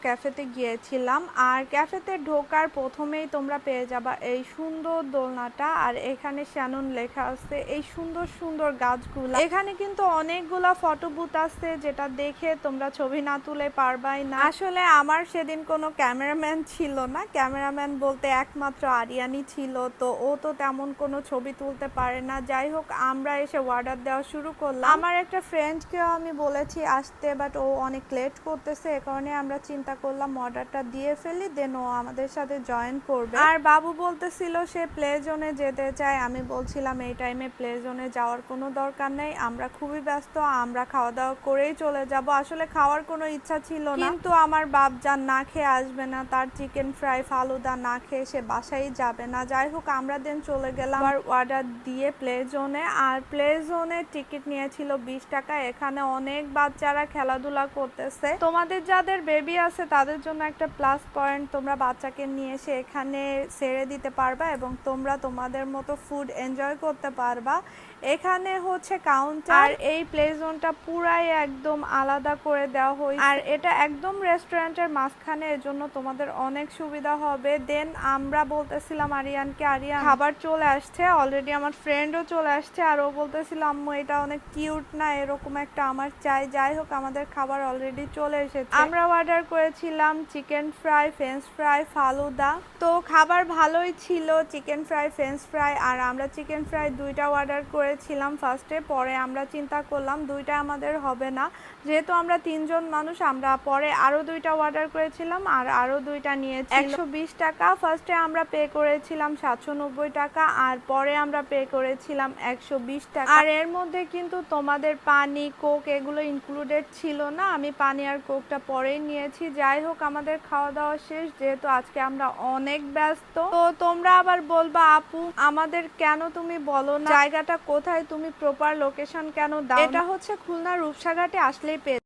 ক্যাফেতে গিয়েছিলাম। আর ক্যাফেতে ঢোকার প্রথমেই তোমরা পেয়ে যাবা এই সুন্দর দোলনাটা, আর এখানে শ্যানন লেখা আছে, এই সুন্দর সুন্দর গাছগুলা। এখানে কিন্তু অনেকগুলা ফটো বুথ আছে, যেটা দেখে তোমরা ছবি না তুলে পারবাই না। আসলে আমার সেদিন কোনো ক্যামেরাম্যান ছিল না, ক্যামেরাম্যান বলতে একমাত্র আরিয়ানই ছিল, তো ও তো তেমন কোনো ছবি তুলতে পারে না। যাই হোক, আমরা এসে অর্ডার দেওয়া শুরু করলাম। আমার একটা ফ্রেন্ডকেও আমি বলেছি আসতে, বাট ও অনেক লেট করতেছে, এ কারণে আমরা চিন্তা করলাম অর্ডারটা দিয়ে ফেলি, দেন ও আমাদের সাথে জয়েন করবে। আর বাবু বলতেছিল সে প্লে জোনে যেতে চায়। আমি বলছিলাম এই টাইমে প্লে জোনে যাওয়ার কোনো দরকার নেই, আমরা খুবই ব্যস্ত, আমরা খাওয়া দাওয়া করেই চলে যাব। আসলে খাওয়ার কোনো ইচ্ছা ছিল না, কিন্তু আমার বাপজান না খেয়ে আসবে না, তার চিকেন ফ্রাই ফালুদা না খেয়ে সে বাসায় যাবে না। যাই হোক, আমরা দেন চলে গেলাম অর্ডার দিয়ে প্লে জোনে। আর প্লে জোনে টিকিট নিয়েছিল 20 টাকা। এখানে অনেক বাচ্চারা খেলাধুলা করতেছে। তোমাদের যাদের বেবি আছে তাদের জন্য একটা প্লাস পয়েন্ট, তোমরা বাচ্চাকে নিয়ে এসে এখানে ছেড়ে দিতে পারবা এবং তোমরা তোমাদের মতো ফুড এনজয় করতে পারবা। এখানে হচ্ছে কাউন্টার, আর এই প্লে জোনটা পুরাই একদম আলাদা করে দেওয়া হয়েছে, আর এটা একদম রেস্টুরেন্টের মাঝখানে, এজন্য তোমাদের অনেক সুবিধা হবে। দেন আমরা বলতেছিলাম আরিয়ানকে, আরিয়ান খাবার চলে আসছে অলরেডি, আমার ফ্রেন্ডও চলে আসছে, আর ও বলতেছিল আম্মু এটা অনেক কিউট না, এরকম একটা আমার চাই। যাই হোক, আমাদের খাবার অলরেডি চলে এসেছে। আমরা অর্ডার করেছিলাম chicken fry, French fry, falooda. তো খাবার ভালোই ছিল, চিকেন ফ্রাই, ফ্রেঞ্চ ফ্রাই, আর আমরা চিকেন ফ্রাই 2টা অর্ডার করেছিলাম ফার্স্টে। পরে আমরা চিন্তা করলাম 2টা আমাদের হবে না, যেহেতু আমরা 3 জন মানুষ, আমরা পরে আরো 2টা অর্ডার করেছিলাম আর আরো 2টা নিয়েছি 120 টাকা। ফার্স্টে আমরা পে করেছিলাম 790 টাকা, আর পরে আমরা পে করেছিলাম 120 টাকা। আর এর মধ্যে কিন্তু তোমাদের পানি, কোক এগুলো ইনক্লুডেড ছিল না, আমি পানি আর কোকটা পরেই নিয়েছি। যাই হোক, আমাদের খাওয়া দাওয়া শেষ, যেহেতু আজকে আমরা অনেক ব্যস্ত। তো তোমরা আবার বলবা আপু আমাদের কেন তুমি বলো না জায়গাটা কোথায়, তুমি প্রপার লোকেশন কেন দাও? এটা হচ্ছে খুলনা রূপসাঘাটে আসলেই পেয়ে